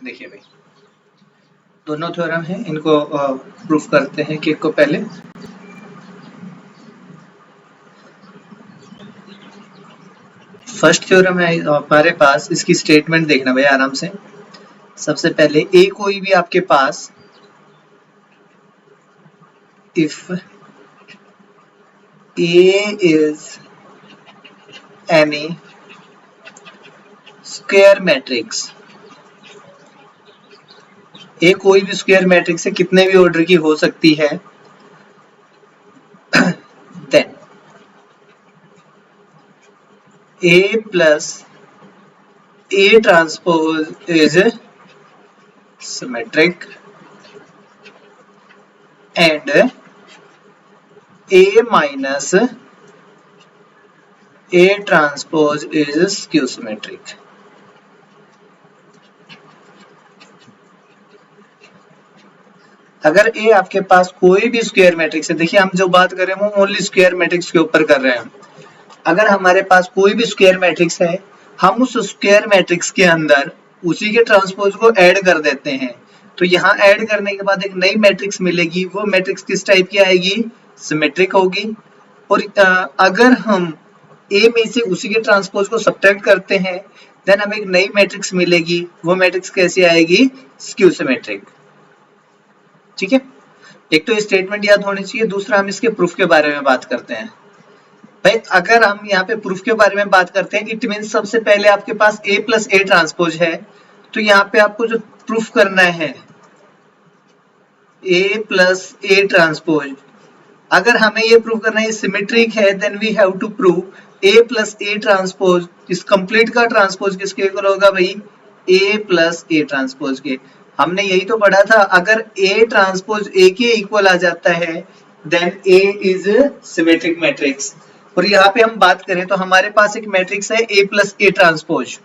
देखिए भाई, दोनों थ्योरम है, इनको प्रूफ करते हैं कि को पहले फर्स्ट थ्योरम है हमारे पास। इसकी स्टेटमेंट देखना भाई आराम से। सबसे पहले ए कोई भी आपके पास if A is any square matrix, A कोई भी स्क्वायर मैट्रिक्स है, कितने भी ऑर्डर की हो सकती है, then A plus A transpose is symmetric and A minus A transpose is skew symmetric. अगर ए आपके पास कोई भी स्क्वायर मैट्रिक्स है, देखिए हम जो बात कर रहे हैं वो ओनली स्क्वायर मैट्रिक्स के ऊपर कर रहे हैं। अगर हमारे पास कोई भी स्क्वायर मैट्रिक्स है, हम उस स्क्वायर मैट्रिक्स के अंदर उसी के ट्रांसपोज को ऐड कर देते हैं, तो यहाँ ऐड करने के बाद एक नई मैट्रिक्स मिलेगी। वो मैट्रिक्स किस टाइप की आएगी? सिमेट्रिक होगी। और अगर हम ए में से उसी के ट्रांसपोज को सब्ट्रैक्ट करते हैं, देन हमें एक नई मैट्रिक्स मिलेगी। वो मैट्रिक्स कैसी आएगी? Skew symmetric. ठीक है, एक तो ये स्टेटमेंट याद होनी चाहिए। दूसरा हम इसके प्रूफ के बारे में बात करते हैं। भाई अगर हम यहाँ पे प्रूफ के बारे में बात करते हैं, इट मीन्स सबसे पहले आपके पास ए प्लस ए ट्रांसपोज है, तो यहाँ पे आपको जो प्रूफ करना है ए प्लस ए ट्रांसपोज, अगर हमें ये प्रूव करना है सिमेट्रिक है, then we have to prove A plus A transpose. इस कंप्लीट का ट्रांसपोज किसके इक्वल होगा भाई? ए प्लस ए ट्रांसपोज के। हमने यही तो पढ़ा था, अगर ए ट्रांसपोज ए के इक्वल आ जाता है then A is symmetric matrix. और यहाँ पे हम बात करें तो हमारे पास एक मैट्रिक्स है ए प्लस ए ट्रांसपोज,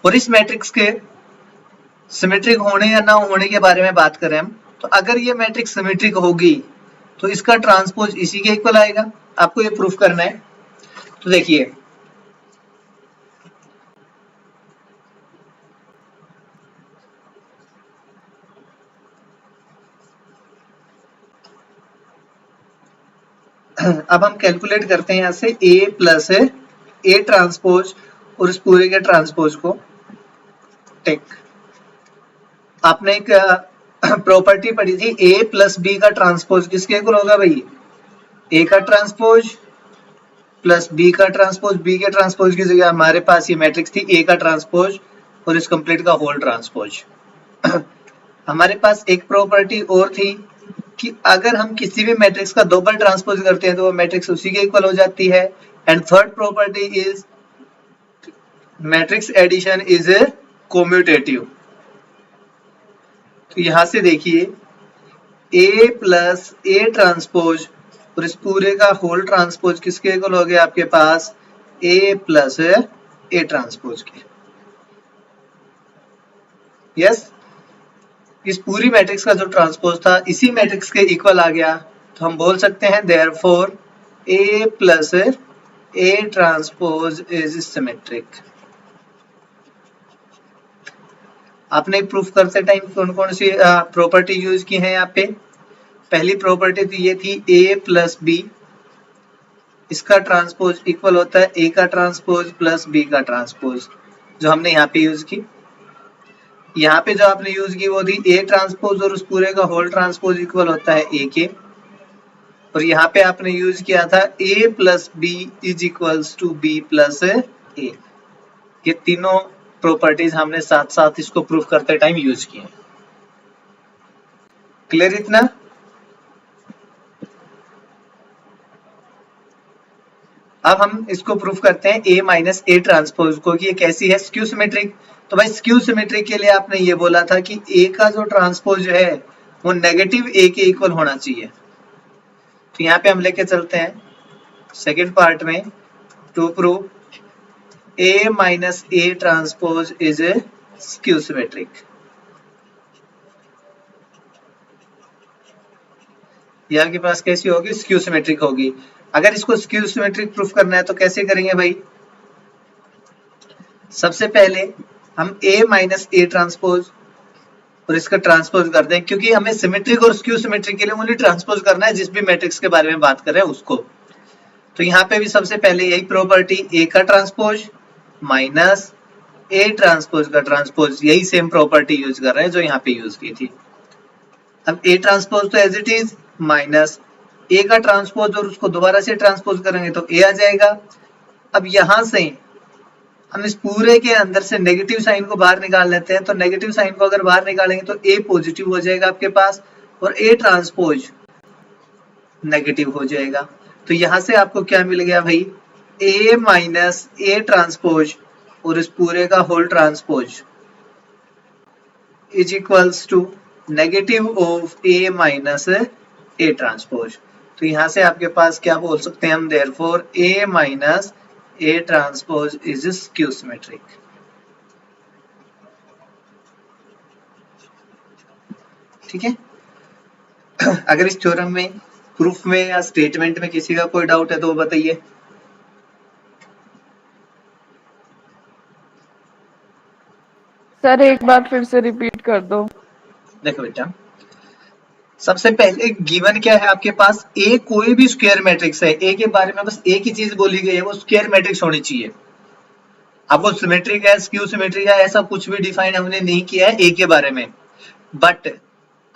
और इस मैट्रिक्स के सिमेट्रिक होने या ना होने के बारे में बात करें हम, तो अगर ये मैट्रिक्स सिमेट्रिक होगी तो इसका ट्रांसपोज इसी के इक्वल आएगा। आपको ये प्रूफ करना है। तो देखिए अब हम कैलकुलेट करते हैं यहाँ से ए प्लस ए ट्रांसपोज और इस पूरे के ट्रांसपोज को। टेक आपने एक प्रॉपर्टी पढ़ी थी, ए प्लस बी का ट्रांसपोज किसके इक्वल होगा भाई? ए का ट्रांसपोज प्लस बी का ट्रांसपोज। बी के ट्रांसपोज की जगह हमारे पास ये मैट्रिक्स थी ए का ट्रांसपोज और इस कंप्लीट का होल ट्रांसपोज। हमारे पास एक प्रॉपर्टी और थी कि अगर हम किसी भी मैट्रिक्स का डबल ट्रांसपोज करते हैं तो वो मैट्रिक्स उसी के इक्वल हो जाती है। And third property is matrix addition is commutative. तो यहां से देखिए ए प्लस ए ट्रांसपोज और इस पूरे का होल ट्रांसपोज किसके इक्वल हो गया आपके पास? ए प्लस ए ट्रांसपोज के। यस, इस पूरी मैट्रिक्स का जो ट्रांसपोज था इसी मैट्रिक्स के इक्वल आ गया, तो हम बोल सकते हैं therefore A plus A transpose is symmetric. आपने प्रूफ करते टाइम कौन कौन सी प्रॉपर्टी यूज की है यहाँ पे? पहली प्रॉपर्टी तो ये थी ए प्लस बी, इसका ट्रांसपोज इक्वल होता है ए का ट्रांसपोज प्लस बी का ट्रांसपोज, जो हमने यहाँ पे यूज की। यहाँ पे जो आपने यूज की वो थी ए ट्रांसपोज और उस पूरे का होल ट्रांसपोज इक्वल होता है ए के। और यहाँ पे आपने यूज किया था A plus B is equals to B plus A. ये तीनों प्रॉपर्टीज हमने साथ साथ इसको प्रूफ करते टाइम यूज किए। क्लियर इतना? अब हम इसको प्रूफ करते हैं ए माइनस ए ट्रांसपोज को कि ये कैसी है? Skew symmetric. तो भाई स्क्यू सिमेट्रिक के लिए आपने ये बोला था कि ए का जो ट्रांसपोज है वो नेगेटिव ए के इक्वल होना चाहिए। तो यहाँ पे हम लेके चलते हैं सेकेंड पार्ट में, to prove A minus A transpose is a skew symmetric. यहाँ के पास कैसी होगी? स्क्यू सिमेट्रिक होगी। अगर इसको स्क्यू सिमेट्रिक प्रूफ करना है तो कैसे करेंगे भाई? सबसे पहले हम A माइनस A ट्रांसपोज और इसका ट्रांसपोज कर दें, क्योंकि हमें सिमेट्रिक और स्क्यू सिमेट्रिक के लिए ओनली ट्रांसपोज करना है जिस भी मैट्रिक्स के बारे में बात कर रहे हैं उसको। तो यहाँ पे भी सबसे पहले यही प्रॉपर्टी, A का ट्रांसपोज माइनस A ट्रांसपोज का ट्रांसपोज, यही सेम प्रॉपर्टी यूज कर रहे हैं जो यहाँ पे यूज की थी। अब A ट्रांसपोज तो as it is minus A का ट्रांसपोज और उसको दोबारा से ट्रांसपोज करेंगे तो A आ जाएगा। अब यहां से हम इस पूरे के अंदर से नेगेटिव साइन को बाहर निकाल लेते हैं, तो नेगेटिव साइन को अगर बाहर निकालेंगे तो A पॉजिटिव हो जाएगा आपके पास और A ट्रांसपोज नेगेटिव हो जाएगा। तो यहां से आपको क्या मिल गया भाई, A माइनस A ट्रांसपोज और इस पूरे का whole transpose is equals to negative of A minus A transpose. तो यहां से आपके पास क्या बोल सकते हैं हम, therefore A minus A transpose is skew symmetric. ठीक है। अगर इस थ्योरम में, प्रूफ में या स्टेटमेंट में किसी का कोई डाउट है तो वो बताइए। सर एक बार फिर से रिपीट कर दो। देखो बेटा, सबसे पहले गिवन क्या है आपके पास, ए कोई भी स्क्वायर मैट्रिक्स है, ए के बारे में बस एक ही चीज बोली गई है, वो स्क्वायर मैट्रिक्स होनी चाहिए। अब वो सिमेट्रिक है, स्क्यू सिमेट्रिक है, ऐसा कुछ भी डिफाइन हमने नहीं किया है ए के बारे में। बट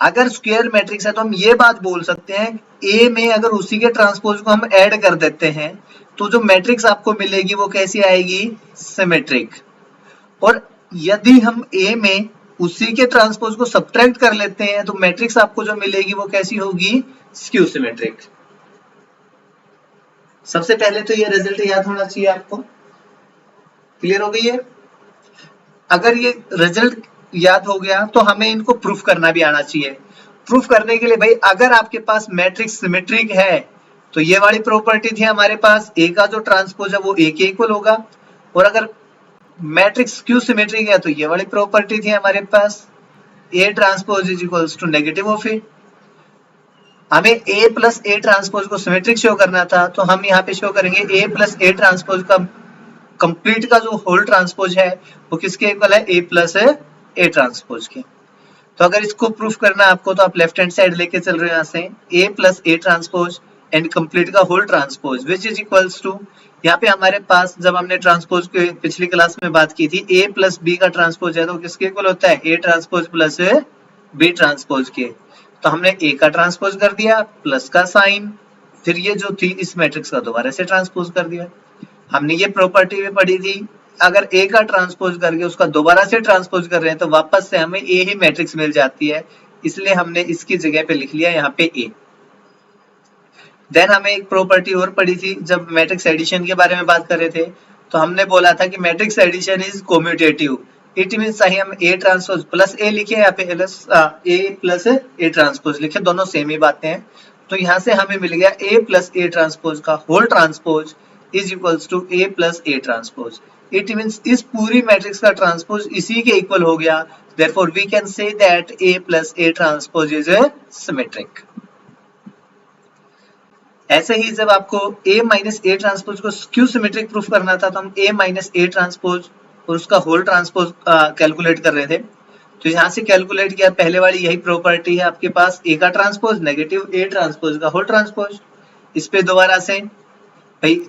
अगर स्क्वायर मैट्रिक्स है तो हम ये बात बोल सकते हैं, ए में अगर उसी के ट्रांसपोज को हम ऐड कर देते हैं तो जो मैट्रिक्स आपको मिलेगी वो कैसी आएगी, सिमेट्रिक। और यदि हम ए में उसी के ट्रांसपोज को सब्ट्रैक्ट कर लेते हैं तो मैट्रिक्स आपको जो मिलेगी वो कैसी होगी, स्क्यू सिमेट्रिक। सबसे पहले तो ये रिजल्ट याद होना चाहिए आपको। क्लियर हो गई है। अगर ये रिजल्ट याद हो गया तो हमें इनको प्रूफ करना भी आना चाहिए। प्रूफ करने के लिए भाई, अगर आपके पास मैट्रिक्स सिमेट्रिक है तो ये वाली प्रॉपर्टी थी हमारे पास, ए का जो ट्रांसपोज है वो ए के इक्वल होगा, और अगर मैट्रिक्स स्क्यू सिमेट्रिक है तो ये वाली प्रॉपर्टी थी हमारे पास, A transpose is equals to negative of A. हमें ए प्लस ए ट्रांसपोज को सिमेट्रिक शो करना था, तो हम यहाँ पे शो करेंगे ए प्लस ए ट्रांसपोज का कंप्लीट का जो होल ट्रांसपोज है वो किसके इक्वल है, ए प्लस ए ट्रांसपोज के। तो अगर इसको प्रूफ करना है आपको तो आप लेफ्ट हैंड साइड लेके चल रहे हो यहाँ से, A plus A transpose and complete का whole transpose which is equals to, यहाँ पे हमारे पास जब हमने ट्रांसपोज के पिछली क्लास में बात की थी, ए प्लस बी का ट्रांसपोज है तो किसके इक्वल होता है, A transpose plus B transpose के। तो हमने ए का ट्रांसपोज कर दिया प्लस का साइन, फिर ये जो थी इस मैट्रिक्स का दोबारा से ट्रांसपोज कर दिया। हमने ये प्रॉपर्टी भी पढ़ी थी, अगर ए का ट्रांसपोज करके उसका दोबारा से ट्रांसपोज कर रहे हैं तो वापस से हमें ए ही मैट्रिक्स मिल जाती है, इसलिए हमने इसकी जगह पे लिख लिया यहाँ पे ए। देन हमें एक प्रॉपर्टी और पढ़ी थी जब मैट्रिक्स एडिशन के बारे में बात कर रहे थे, तो हमने बोला था कि matrix addition is commutative. It means चाहे हम ए ट्रांसपोज प्लस ए लिखे या पे ए प्लस ए ट्रांसपोज लिखे, दोनों सेम ही बातें हैं। तो यहाँ से हमें मिल गया ए प्लस ए ट्रांसपोज का whole transpose is equals to A plus A transpose. It means इस पूरी मैट्रिक्स का ट्रांसपोज इसी के इक्वल हो गया, therefore we can say that A plus A transpose is symmetric. ऐसे ही जब आपको A माइनस ए ट्रांसपोज को स्क्यू सिमेट्रिक प्रूफ करना था तो हम A माइनस ए ट्रांसपोज और उसका होल ट्रांसपोज कैलकुलेट कर रहे थे। तो यहाँ से कैलकुलेट किया, पहले वाली यही प्रॉपर्टी है आपके पास, A का ट्रांसपोज नेगेटिव A ट्रांसपोज का होल ट्रांसपोज। इस पे दोबारा से भाई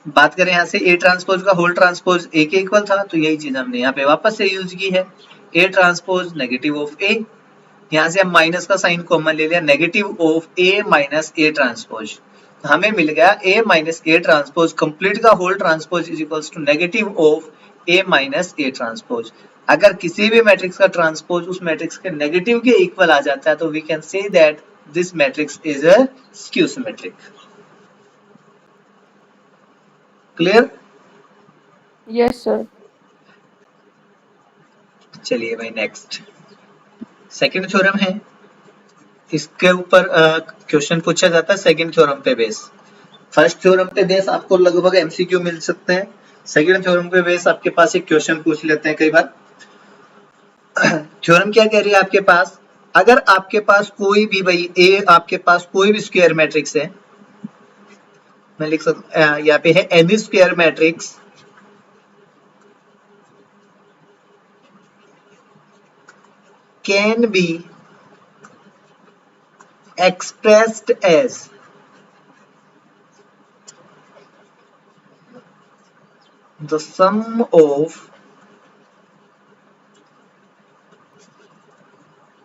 बात करें यहाँ से A ट्रांसपोज का होल ट्रांसपोज A के इक्वल था, तो यही चीज हमने यहाँ पे वापस से यूज की है, A transpose negative of A। यहाँ से हम माइनस का साइन कॉमन ले लिया, negative of A minus A transpose, हमें मिल गया A minus A transpose complete का whole transpose is equals to negative of A minus A transpose. अगर किसी भी मैट्रिक्स का ट्रांसपोज उस मैट्रिक्स के नेगेटिव के इक्वल आ जाता है तो we can say that this matrix is a skew symmetric. Clear? Yes sir. चलिए भाई नेक्स्ट सेकंड थ्योरम है, इसके ऊपर क्वेश्चन पूछा जाता है सेकंड थ्योरम पे बेस। फर्स्ट थ्योरम पे बेस आपको लगभग एमसीक्यू मिल सकते हैं, सेकंड थ्योरम पे बेस आपके पास एक क्वेश्चन पूछ लेते हैं कई बार। थ्योरम क्या कह रही है आपके पास, अगर आपके पास कोई भी भाई ए आपके पास कोई भी स्क्वायर मैट्रिक्स है, मैं लिख सकता यहाँ पे है any square matrix can be expressed as the sum of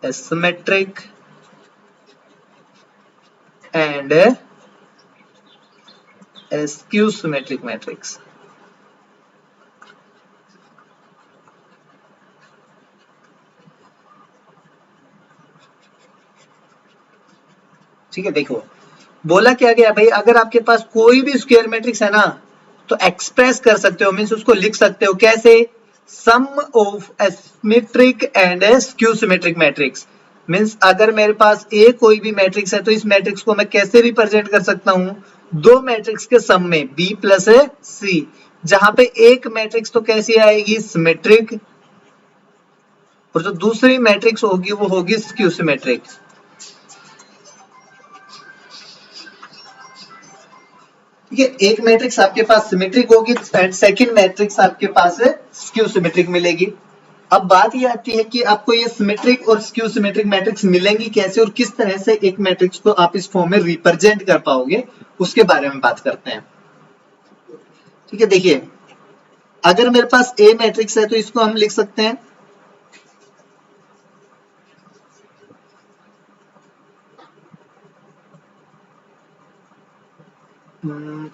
a symmetric and a skew symmetric matrix. ठीक है, देखो बोला क्या गया भाई, अगर आपके पास कोई भी स्क्वायर मैट्रिक्स है ना तो एक्सप्रेस कर सकते हो, मींस उसको लिख सकते हो कैसे, sum of A symmetric and A skew symmetric matrix. Means अगर मेरे पास ए कोई भी मैट्रिक्स है तो इस मैट्रिक्स को मैं कैसे रिप्रेजेंट कर सकता हूं, दो मैट्रिक्स के सम में बी प्लस सी, जहां पे एक मैट्रिक्स तो कैसी आएगी, सिमेट्रिक, और जो दूसरी मैट्रिक्स होगी वो होगी स्क्यू सिमेट्रिक। ठीक है, एक मैट्रिक्स आपके पास सिमेट्रिक होगी एंड सेकंड मैट्रिक्स आपके पास स्क्यू सिमेट्रिक मिलेगी। अब बात ये आती है कि आपको ये सिमेट्रिक और स्क्यू सिमेट्रिक मैट्रिक्स मिलेंगी कैसे और किस तरह से एक मैट्रिक्स को आप इस फॉर्म में रिप्रेजेंट कर पाओगे, उसके बारे में बात करते हैं। ठीक है, देखिए अगर मेरे पास ए मैट्रिक्स है तो इसको हम लिख सकते हैं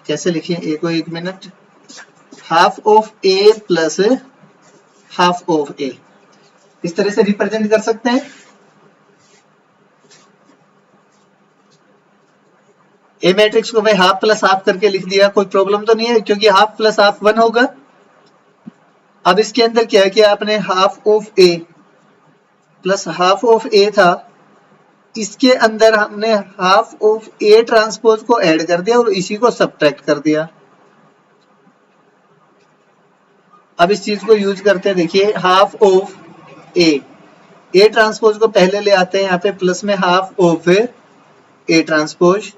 कैसे लिखें ए को, एक minute, half of A plus half of A, इस तरह से रिप्रेजेंट कर सकते हैं। ए मैट्रिक्स को मैं हाफ प्लस हाफ करके लिख दिया, कोई प्रॉब्लम तो नहीं है क्योंकि हाफ प्लस हाफ 1 होगा। अब इसके अंदर क्या किया आपने, half of A plus half of A था, इसके अंदर हमने हाफ ऑफ ए ट्रांसपोज को ऐड कर दिया और इसी को सब्ट्रैक्ट कर दिया। अब इस चीज को यूज करते हैं, देखिए हाफ ऑफ ए ट्रांसपोज को पहले ले आते हैं यहाँ पे प्लस में half of A transpose,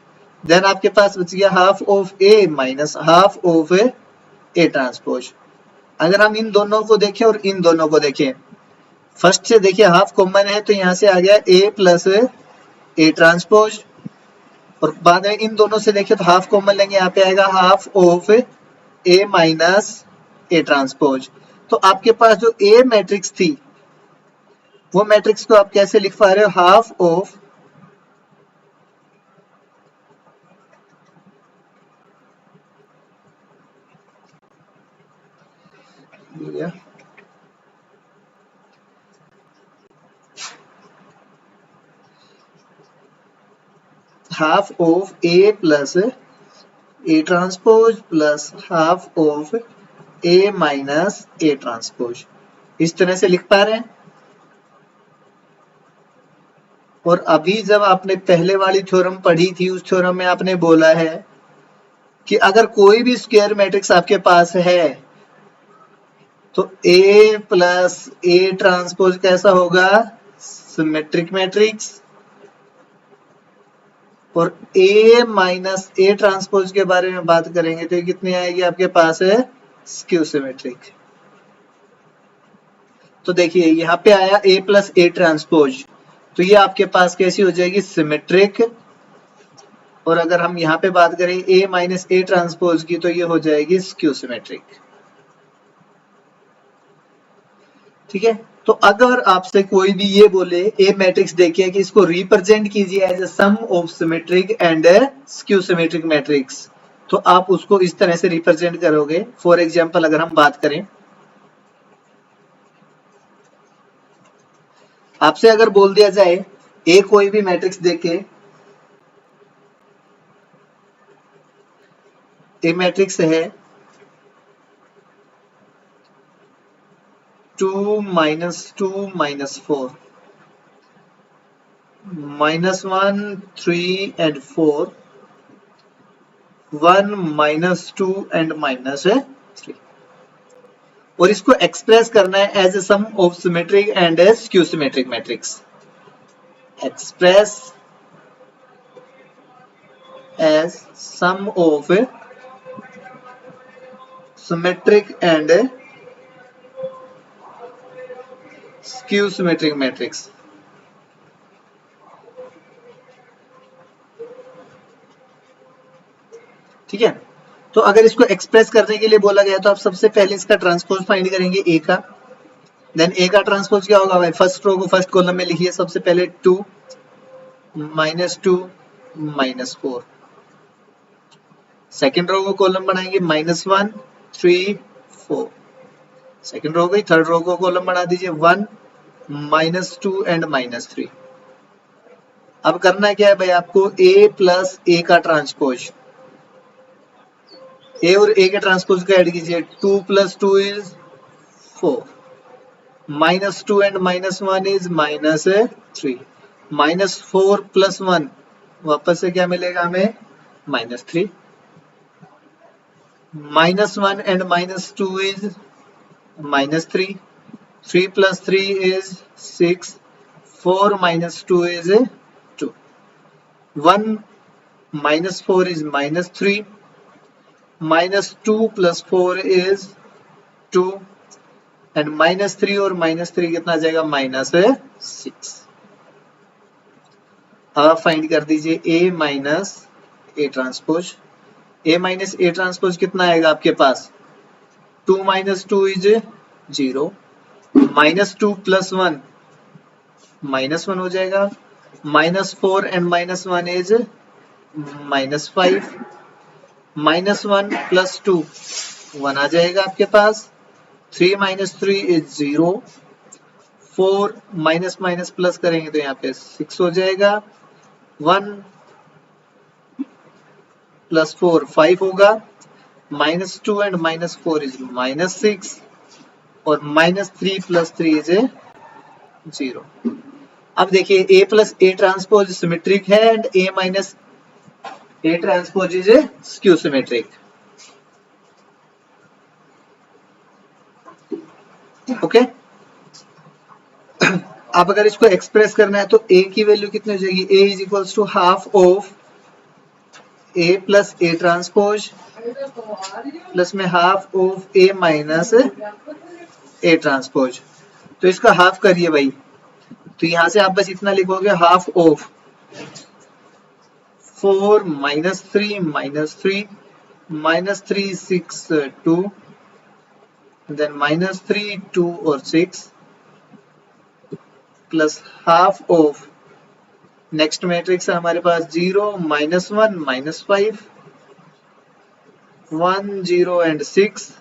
then आपके पास बच गया half of A minus half of A transpose. अगर हम इन दोनों को देखें और इन दोनों को देखें, फर्स्ट से देखिए हाफ कॉमन है तो यहाँ से आ गया ए प्लस ए ट्रांसपोज, और बाद में इन दोनों से देखें तो हाफ कॉमन लेंगे, यहाँ पे आएगा half of A minus A transpose. तो आपके पास जो ए मैट्रिक्स थी वो मैट्रिक्स को आप कैसे लिख पा रहे हो, half of half of A plus A transpose plus half of A minus A transpose, इस तरह से लिख पा रहे हैं। और अभी जब आपने पहले वाली थ्योरम पढ़ी थी उस थ्योरम में आपने बोला है कि अगर कोई भी स्क्वायर मैट्रिक्स आपके पास है तो ए प्लस ए ट्रांसपोज कैसा होगा, सिमेट्रिक मैट्रिक्स, और ए माइनस ए ट्रांसपोज के बारे में बात करेंगे तो ये कितनी आएगी आपके पास है, स्क्यू सिमेट्रिक। तो देखिए यहाँ पे आया ए प्लस ए ट्रांसपोज, तो ये आपके पास कैसी हो जाएगी, सिमेट्रिक, और अगर हम यहाँ पे बात करें ए माइनस ए ट्रांसपोज की तो ये हो जाएगी स्क्यू सिमेट्रिक। ठीक है, तो अगर आपसे कोई भी ये बोले ए मैट्रिक्स देखिए कि इसको रिप्रेजेंट कीजिए as a sum of symmetric and skew symmetric matrix, तो आप उसको इस तरह से रिप्रेजेंट करोगे। फॉर एग्जांपल अगर हम बात करें, आपसे अगर बोल दिया जाए ए कोई भी मैट्रिक्स देखे, ए मैट्रिक्स है 2 minus 2 minus 4 minus 1 3 and 4 1 minus 2 and minus 3, और इसको एक्सप्रेस करना है as a sum of symmetric and A skew symmetric matrix. Express as sum of symmetric and skew symmetric matrix. ठीक है। तो अगर इसको एक्सप्रेस करने के लिए बोला गया तो आप सबसे पहले इसका ट्रांसपोज फाइंड करेंगे ए का, देन ए का ट्रांसपोज क्या होगा भाई, फर्स्ट रो को फर्स्ट कॉलम में लिखिए सबसे पहले 2 -2 -4, सेकंड रो को कॉलम बनाएंगे -1 3 4, सेकंड रो गई, थर्ड रो को कॉलम बना दीजिए 1 -2 एंड -3। अब करना क्या है भाई आपको, a प्लस ए का ट्रांसपोज, ए और ए के ट्रांसपोज को ऐड कीजिए, 2 + 2 इज 4, -2 एंड -1 इज -3, -4 + 1 वापस से क्या मिलेगा हमें, -3, -1 and -2 is -3, 3 + 3 is 6, 4 - 2 is 2, 1 - 4 is -3, -2 + 4 is 2 and -3 और -3 कितना आ जाएगा, -6। अब फाइंड कर दीजिए a minus A transpose, a minus A transpose कितना आएगा आपके पास, 2 - 2 इज 0, -2 + 1 -1 हो जाएगा, -4 एंड -1 इज -5, -1 + 2 1 आ जाएगा आपके पास, 3 - 3 इज 0, 4 माइनस प्लस करेंगे तो यहाँ पे 6 हो जाएगा, 1 + 4 5 होगा, -2 एंड -4 इज -6 और -3 + 3 इज 0। अब देखिए a plus A transpose symmetric है and a minus A transpose is skew symmetric. Okay, अब अगर इसको एक्सप्रेस करना है तो a की वैल्यू कितनी हो जाएगी, a is equals to half of a plus A transpose plus में half of a minus A transpose. तो इसका हाफ करिए भाई, तो यहां से आप बस इतना लिखोगे, हाफ ऑफ 4 - 3 -3 6 2 देन -3 2 और 6 plus half of, next matrix है हमारे पास 0 -1 -5 1 0 एंड 6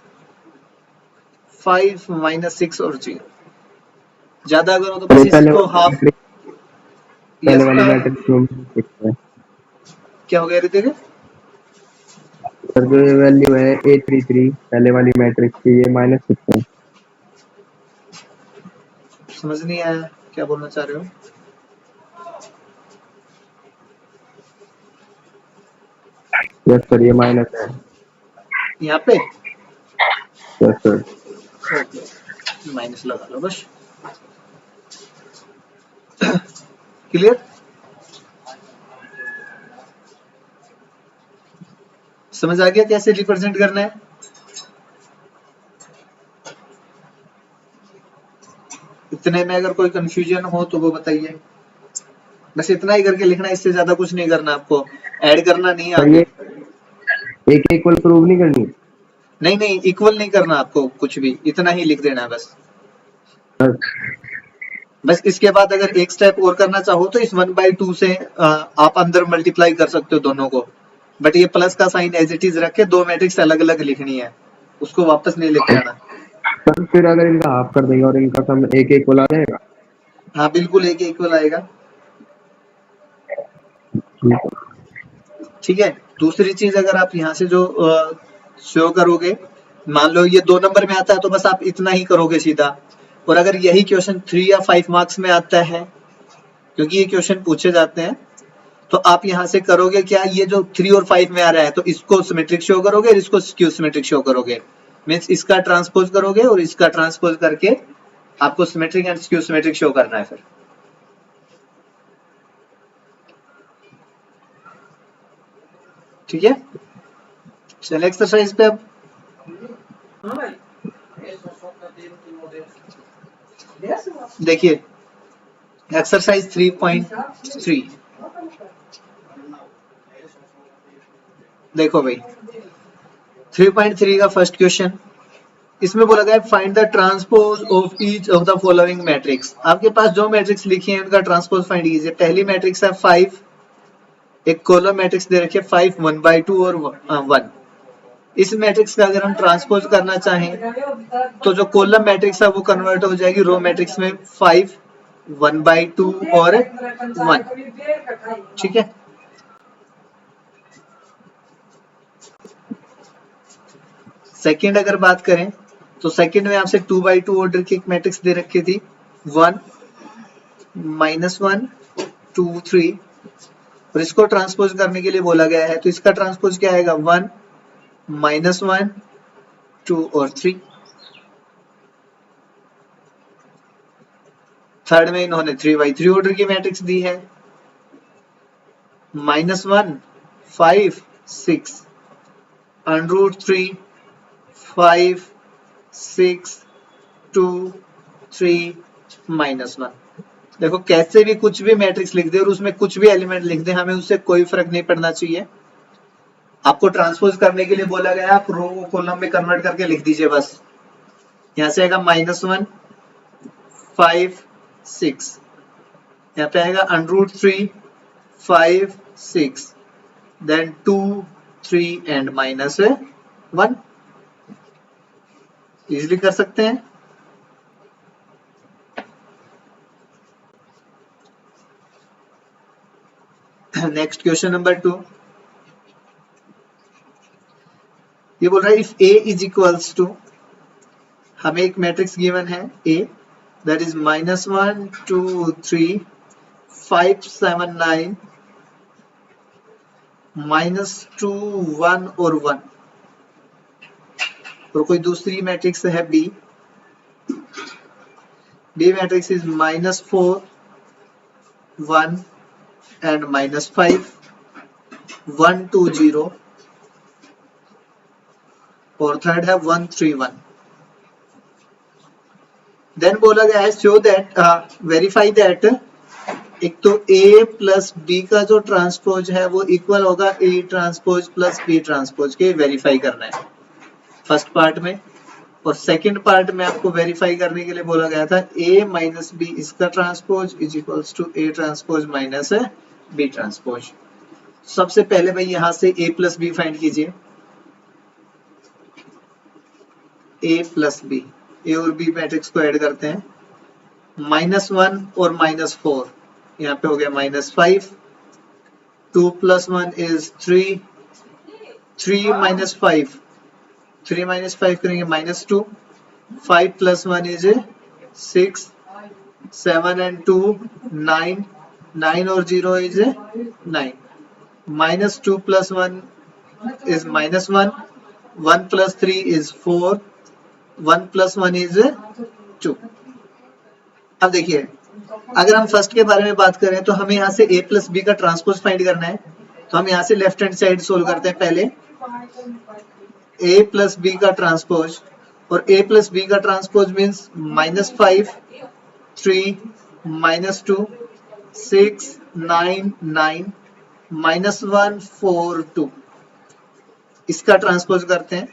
5 -6 और 0। ज्यादा करो तो बस इसको हाफ, पहले वाली मैट्रिक्स में क्या हो गया ऋतिक, सर जो ये वैल्यू है A33 पहले वाली मैट्रिक्स की, ये -6 है। समझ नहीं आया क्या बोलना चाह रहे हो, यस सर, ये माइनस है यहाँ पे, यस सर। ओके माइनस लगा लो बस। क्लियर, समझ आ गया कैसे रिप्रेजेंट करना है। इतने में अगर कोई कंफ्यूजन हो तो वो बताइए, बस इतना ही करके लिखना, इससे ज्यादा कुछ नहीं करना, आपको ऐड करना नहीं है आगे। एक इक्वल प्रूव नहीं करनी, नहीं इक्वल नहीं करना आपको, कुछ भी इतना ही लिख देना है बस। बस इसके बाद अगर एक स्टेप और करना चाहो तो इस 1/2 से आप अंदर मल्टीप्लाई कर सकते हो दोनों को, बट ये प्लस का साइन एज इट इज रख के दो मैट्रिक्स अलग अलग लिखनी है, उसको वापस नहीं लेके आना। सर फिर अगर इनका हाफ कर देंगे और इनका सम एक इक्वल आ जाएगा, हाँ बिल्कुल एक इक्वल आएगा। ठीक है, दूसरी चीज अगर आप यहाँ से जो शो करोगे, मान लो ये 2 नंबर में आता है तो बस आप इतना ही करोगे सीधा, और अगर यही क्वेश्चन 3 या 5 मार्क्स में आता है, क्योंकि ये क्वेश्चन पूछे जाते हैं, तो आप यहाँ से करोगे क्या, ये जो 3 और 5 में आ रहा है तो इसको सिमेट्रिक शो करोगे और इसको स्क्यू सिमेट्रिक शो करोगे, मींस इसका ट्रांसपोज करोगे और इसका ट्रांसपोज करके आपको symmetric and skew symmetric show करना है फिर। ठीक है, चलिए एक्सरसाइज पे अब। देखिए एक्सरसाइज 3.3, देखो भाई 3.3 का फर्स्ट क्वेश्चन, इसमें बोला गया है find the transpose of each of the following matrix. आपके पास जो मैट्रिक्स लिखी है उनका ट्रांसपोज फाइंड कीजिए। पहली मैट्रिक्स है 5, एक कॉलम मैट्रिक्स दे रखी है 5, 1/2 और 1। इस मैट्रिक्स का अगर हम ट्रांसपोज करना चाहें तो जो कॉलम मैट्रिक्स है वो कन्वर्ट हो जाएगी रो मैट्रिक्स में 5, 1/2 और 1। ठीक है, सेकंड अगर बात करें तो सेकंड में आपसे 2/2 ऑर्डर की एक मैट्रिक्स दे रखी थी 1, -1, 2, 3 और इसको ट्रांसपोज करने के लिए बोला गया है। तो इसका ट्रांसपोज क्या आएगा 1, -1, 2 और 3। थर्ड में इन्होंने 3/3 ऑर्डर की मैट्रिक्स दी है -1, 5, 6 √3 5, 6, 2, 3 -1। देखो कैसे भी कुछ भी मैट्रिक्स लिख दे और उसमें कुछ भी एलिमेंट लिख दे, हमें उससे कोई फर्क नहीं पड़ना चाहिए। आपको ट्रांसपोज करने के लिए बोला गया है, आप रो को कॉलम में कन्वर्ट करके लिख दीजिए बस। यहां से आएगा -1, 5, 6, यहाँ पे आएगा √3 5, 6 देन 2, 3 एंड -1। इजिली कर सकते हैं। नेक्स्ट क्वेश्चन नंबर 2, ये बोल रहा है if A is equals to, हमें एक मैट्रिक्स गिवन है A दैट इज -1, 2, 3, 5, 7, 9 -2, 1 और 1 और कोई दूसरी मैट्रिक्स है B मैट्रिक्स इज -4, 1 एंड -5, 1, 2, 0 और थर्ड है 1, 3, 1। देन बोला गया है शो दैट वेरीफाई दैट, एक तो A प्लस B का जो ट्रांसपोज है वो इक्वल होगा A transpose plus B transpose के, वेरीफाई करना है फर्स्ट पार्ट में। और सेकंड पार्ट में आपको वेरीफाई करने के लिए बोला गया था A माइनस B इसका transpose is equals to A transpose minus B transpose. सबसे पहले भाई यहां से A प्लस B फाइंड कीजिए। A प्लस B, A और B मैट्रिक्स को ऐड करते हैं, -1 और -4 यहाँ पे हो गया -5, 2 + 1 इज 3, 3 - 5, 3 - 5 करेंगे -2, 5 + 1 इज 6, 7 and 2 9, 9 और 0 इज 9, -2 + 1 इज -1, 1 + 3 इज 4, 1 + 1 इज 2। अब देखिए अगर हम फर्स्ट के बारे में बात करें तो हमें यहाँ से A प्लस B का ट्रांसपोज फाइंड करना है। तो हम यहाँ से लेफ्ट हैंड साइड सोल्व करते हैं पहले A प्लस B का ट्रांसपोज, और A प्लस B का ट्रांसपोज मीन्स -5, 3, -2, 6, 9, 9, -1, 4, 2। इसका ट्रांसपोज करते हैं,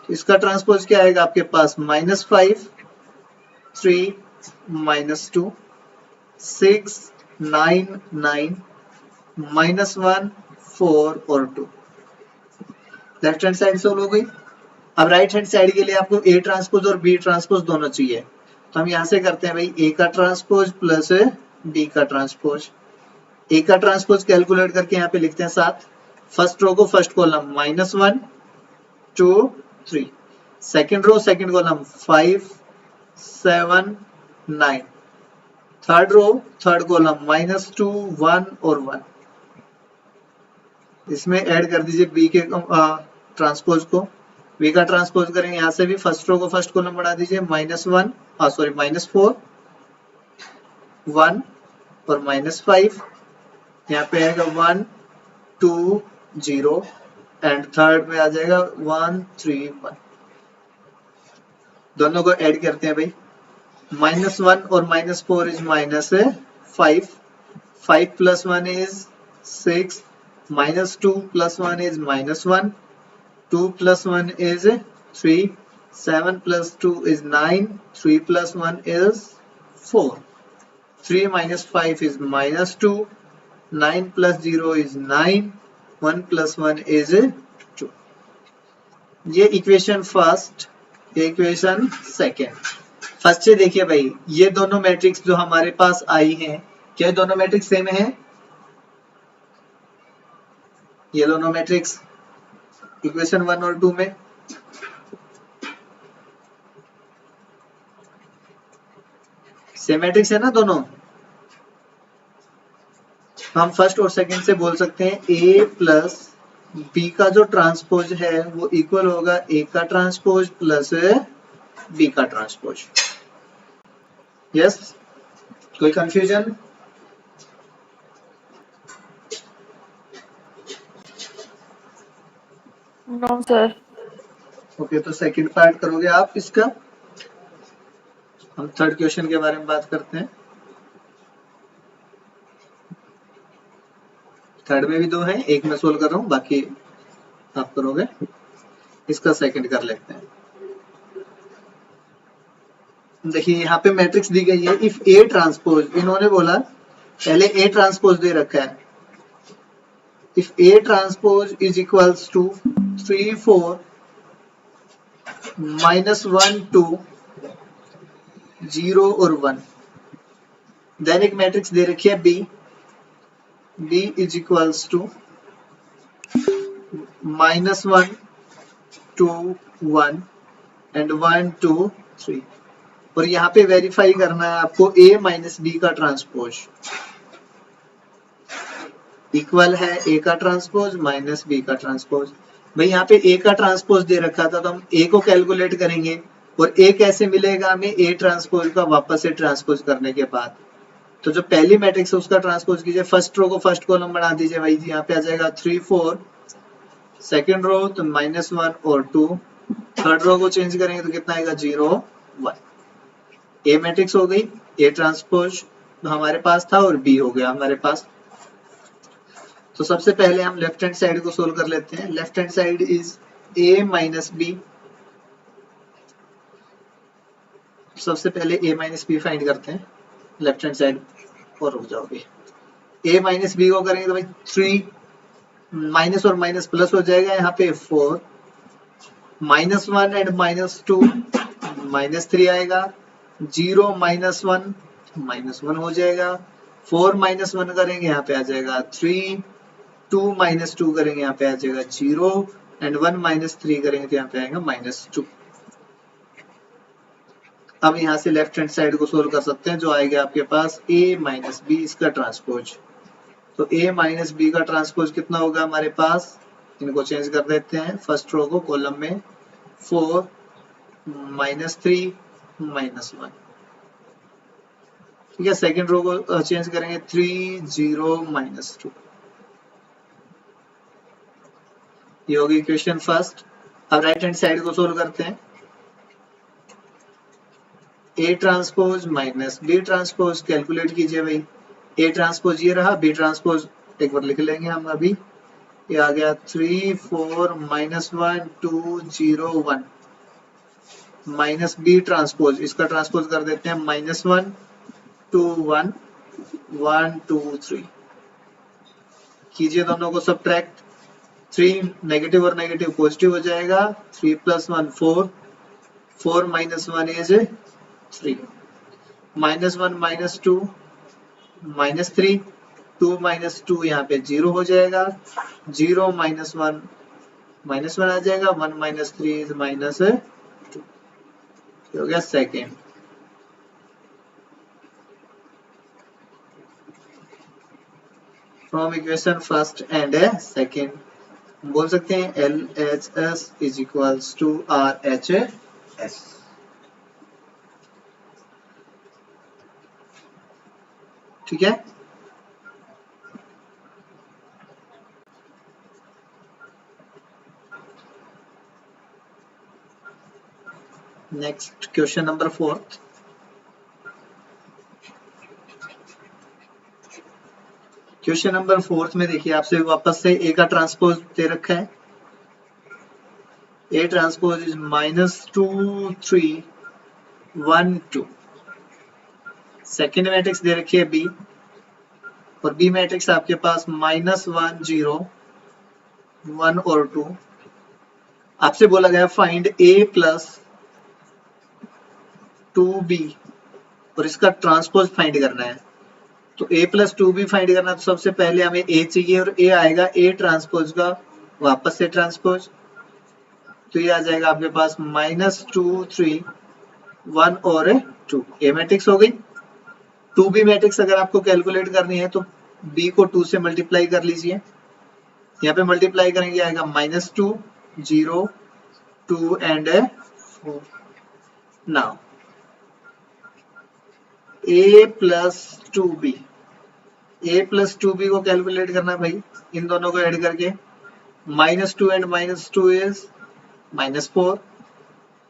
तो इसका ट्रांसपोज क्या आएगा आपके पास -5, 3, -2, 6, 9, 9, -1, 4 और 2। लेफ्ट हैंड साइड सोल्व हो गई। अब राइट हैंड साइड के लिए आपको A ट्रांसपोज और B ट्रांसपोज दोनों चाहिए। तो हम यहाँ से करते हैं भाई A का ट्रांसपोज प्लस B का ट्रांसपोज। A का ट्रांसपोज कैलकुलेट करके यहाँ पे लिखते हैं 7, फर्स्ट रो को first column -1, 2, 3, second row second column 5, 7, 9, third row third column -2, 1 और 1। इसमें ऐड कर दीजिए B के ट्रांसपोज को। B का ट्रांसपोज करेंगे यहाँ से भी फर्स्ट रो को फर्स्ट कॉलम बना दीजिए -4, 1 और -5, यहाँ पे आएगा 1, 2, 0 एंड थर्ड में आ जाएगा 1, 3, 1। दोनों को ऐड करते हैं भाई, -1 और -4 is -5, 5 + 1 is 6, -2 + 1 is -1, 2 plus 1 is 3, 7 plus 2 is 9, 3 plus 1 is 4, 3 minus 5 is minus 2, 9 plus 0 is 9, 1 plus 1 is 2. ये इक्वेशन फर्स्ट, ये इक्वेशन सेकेंड। फर्स्ट से देखिए भाई, ये दोनों मैट्रिक्स जो हमारे पास आई हैं, क्या दोनों मैट्रिक्स सेम है? ये दोनों मैट्रिक्स इक्वेशन 1 और 2 में सेम मैट्रिक्स है ना दोनों। हम फर्स्ट और सेकंड से बोल सकते हैं ए प्लस बी का जो ट्रांसपोज है वो इक्वल होगा ए का ट्रांसपोज प्लस बी का ट्रांसपोज। यस, कोई कंफ्यूजन? No sir. ओके, तो सेकंड पार्ट करोगे आप इसका। हम थर्ड क्वेश्चन के बारे में बात करते हैं। थर्ड में भी दो हैं, एक मैं सोल्व कर रहा हूँ, बाकी आप करोगे। इसका सेकंड कर लेते हैं। देखिए यहाँ पे मैट्रिक्स दी गई है, इफ ए ट्रांसपोज, इन्होंने बोला पहले ए ट्रांसपोज दे रखा है, if A transpose is equals to 3 4 -1 2 0 और 1, देन एक मैट्रिक्स दे रखी है B, B is equals to -1 2 1 and 1 2 3, और यहाँ पे वेरीफाई करना है आपको a माइनस बी का ट्रांसपोज इक्वल है a का ट्रांसपोज माइनस b का ट्रांसपोज। भाई यहाँ पे a का ट्रांसपोज दे रखा था, तो हम a को कैलकुलेट करेंगे, और a कैसे मिलेगा हमें? a ट्रांसपोज का वापस से ट्रांसपोज करने के बाद। तो जो पहली मैट्रिक्स है उसका ट्रांसपोज कीजिए, फर्स्ट रो को फर्स्ट कॉलम बना दीजिए भाई, यहाँ पे आ जाएगा 3 4, सेकेंड रो तो -1 और 2, थर्ड रो को चेंज करेंगे तो कितना आएगा? 0 1। ए मैट्रिक्स हो गई, ए ट्रांसपोज हमारे पास था और बी हो गया हमारे पास। तो सबसे पहले हम लेफ्ट हैंड साइड को सोल्व कर लेते हैं। Left hand side is A minus B. सबसे पहले ए माइनस बी फाइंड करते हैं लेफ्ट हैंड साइड, और रुक जाओगे। ए माइनस बी को करेंगे तो भाई 3 माइनस और माइनस प्लस हो जाएगा, यहाँ पे 4 -1 एंड -2 -3 आएगा, 0 -1 हो जाएगा, 4 -1 करेंगे यहाँ पे आ जाएगा 3, 2 -2 करेंगे यहाँ पे आ जाएगा 0 एंड 1 -3 करेंगे तो यहाँ पे आएगा -2। अब यहाँ से लेफ्ट हैंड साइड को सोल्व कर सकते हैं, जो आएगा आपके पास a माइनस बी इसका ट्रांसपोज। तो a माइनस बी का ट्रांसपोज कितना होगा हमारे पास? इनको चेंज कर देते हैं, फर्स्ट रो को कॉलम में 4 -3 -1, ठीक है। सेकेंड रो को चेंज करेंगे 3 0 -2, ये होगी इक्वेशन फर्स्ट। अब राइट हैंड साइड को सोल्व करते हैं। A transpose minus B transpose calculate कीजिए भाई। ए ट्रांसपोज ये रहा, बी ट्रांसपोज एक बार लिख लेंगे हम अभी, ये आ गया 3 4 -1 2 0 1 माइनस बी ट्रांसपोज, इसका ट्रांसपोज कर देते हैं -1 2 1 1 2 3, कीजिए दोनों को सब्ट्रैक्ट, 3 नेगेटिव और नेगेटिव पॉजिटिव हो जाएगा, 3 + 1 4, 4 - 1 इज 3, -1 -2 -3, 2 - 2 यहाँ पे 0 हो जाएगा, 0 - 1 -1 आ जाएगा, 1 - 3 इज -2, हो गया second. From equation first and second बोल सकते हैं LHS is equals to RHS। ठीक है, next question number 4। Question number 4 में देखिए आपसे वापस से ए का ट्रांसपोज दे रखा है, A transpose is -2 3 1 2। Second matrix दे रखी है B, और B मैट्रिक्स आपके पास -1 0 1 और 2। आपसे बोला गया फाइंड A प्लस 2B और इसका ट्रांसपोज फाइंड करना है। तो A प्लस 2B फाइंड करना है, तो सबसे पहले हमें A चाहिए और A आएगा A ट्रांसपोज का वापस से ट्रांसपोज, तो ये आ जाएगा आपके पास -2 3 1 और 2। A मैट्रिक्स हो गई। 2B मैट्रिक्स अगर आपको कैलकुलेट करनी है तो B को 2 से मल्टीप्लाई कर लीजिए। यहाँ पे मल्टीप्लाई करेंगे आएगा -2 0 2 and 4। Now A plus 2B, A plus 2B को कैलकुलेट करना है भाई, इन दोनों को ऐड करके। -2 and -2 is -4,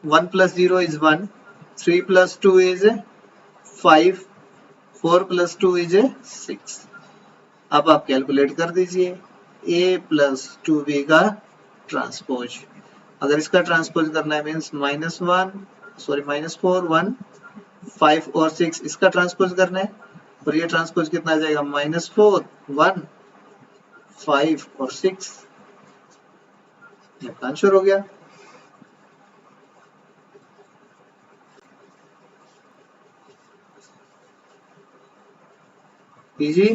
1 plus 0 is 1, 3 plus 2 is 5, 4 plus 2 is 6। अब आप कैलकुलेट कर दीजिए A प्लस 2B का ट्रांसपोज। अगर इसका ट्रांसपोज करना है मीन्स -4 1 5 और 6 इसका ट्रांसपोज करना है, और ये ट्रांसपोज कितना आ जाएगा -4 1 5 और 6। ये आंसर हो गया। इजी।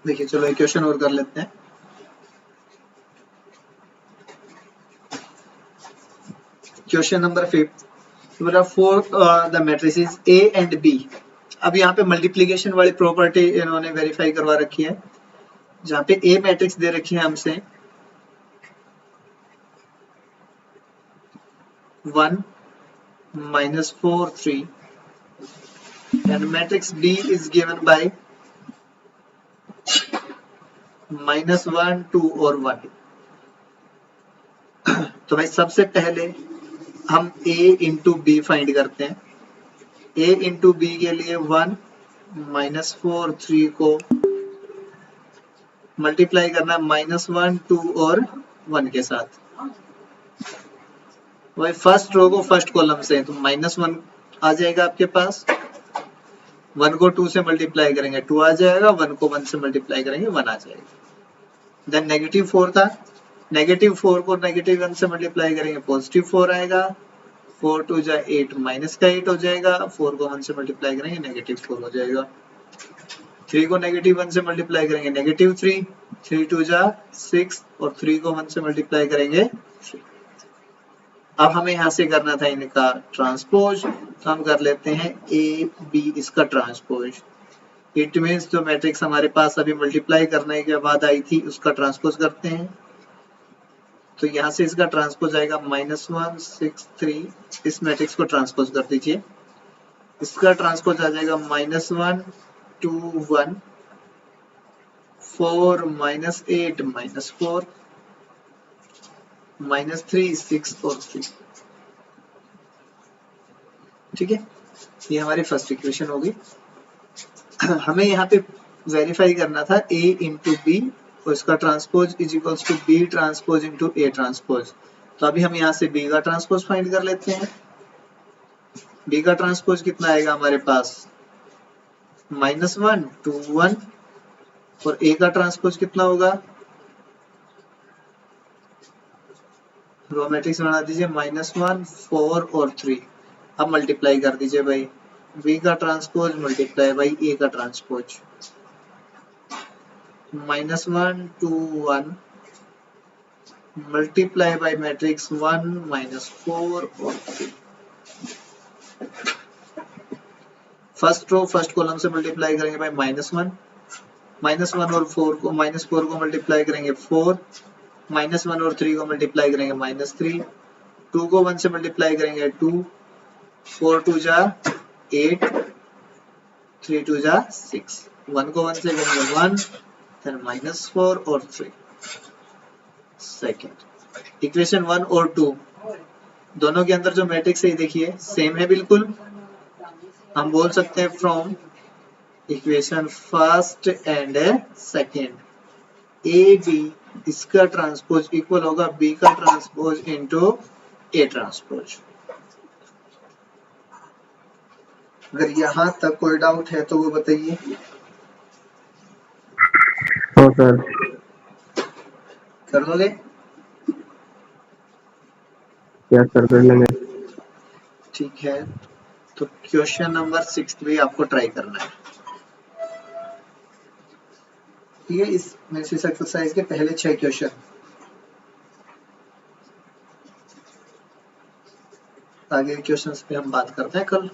देखिए चलो एक क्वेश्चन और कर लेते हैं। Question number 5 for the matrices A and B। अब यहाँ पे मल्टीप्लिकेशन वाली प्रॉपर्टी इन्होंने वेरीफाई करवा रखी है, जहाँ पे A मैट्रिक्स दे रखी है हमसे 1 -4 3 and matrix B is given by -1 2 और 1। तो भाई सबसे पहले हम A इंटू B फाइंड करते हैं। A इंटू B के लिए 1 -4 3 को मल्टीप्लाई करना -1 2 और 1 के साथ। भाई फर्स्ट रो को फर्स्ट कॉलम से, तो -1 आ जाएगा आपके पास, 1 को 2 से मल्टीप्लाई करेंगे 2 आ जाएगा, 1 को 1 से मल्टीप्लाई करेंगे 1 आ जाएगा। देन -4 था, -4 को -1 से मल्टीप्लाई करेंगे +4 आएगा, 4 2 जा 8 -8 हो जाएगा, 4 को 1 से मल्टीप्लाई करेंगे -4 हो जाएगा। 3 को -1 से मल्टीप्लाई करेंगे -3, 3 2 जा 6 और 3 को 1 से मल्टीप्लाई करेंगे 3। अब हमें यहाँ से करना था इनका ट्रांसपोज, तो हम कर लेते हैं A B इसका ट्रांसपोज। इट मीन्स जो मैट्रिक्स हमारे पास अभी मल्टीप्लाई करने के बाद आई थी उसका ट्रांसपोज करते हैं। तो यहाँ से इसका ट्रांसपोज आएगा -1 6 3, इस मैट्रिक्स को ट्रांसपोज कर दीजिए। इसका ट्रांसपोज आ जाएगा -1 2 1 4 -8 -4 -3 6 और 3। ठीक है, ये हमारी फर्स्ट इक्वेशन होगी। हमें यहाँ पे वेरीफाई करना था A इंटू B और इसका transpose is equals to B transpose into A transpose. तो अभी हम यहाँ से B का ट्रांसपोज फाइंड कर लेते हैं। B का ट्रांसपोज कितना आएगा हमारे पास -1 2 1, और A का ट्रांसपोज कितना होगा, रो मैट्रिक्स बना दीजिए -1 4 और 3। अब मल्टीप्लाई कर दीजिए भाई, B का ट्रांसपोज मल्टीप्लाई बाई A का ट्रांसपोज, -1 2 1 मल्टीप्लाई बाई मैट्रिक्स 1 -4 और 3। फर्स्ट रो फर्स्ट कॉलम से मल्टीप्लाई करेंगे भाई -1 और 4 को मल्टीप्लाई करेंगे 4, -1 और 3 को मल्टीप्लाई करेंगे -3, 2 को 1 से मल्टीप्लाई करेंगे 2, 4 2 जा 8, 3 2 जा 6, 1 को 1 से करेंगे 1, then -4 और 3 सेकेंड। इक्वेशन 1 और 2 दोनों के अंदर जो मैट्रिक्स है देखिए सेम है बिल्कुल। हम बोल सकते हैं from equation first and second A B इसका ट्रांसपोज इक्वल होगा बी का ट्रांसपोज इनटू ए ट्रांसपोज। अगर यहाँ तक कोई डाउट है तो वो बताइए। हाँ सर। कर दोगे? क्या सर, कर लेंगे। ठीक है, तो क्वेश्चन नंबर 6 भी आपको ट्राई करना है। ये इस एक्सरसाइज के पहले 6 क्वेश्चन। आगे क्वेश्चंस पे हम बात करते हैं कल।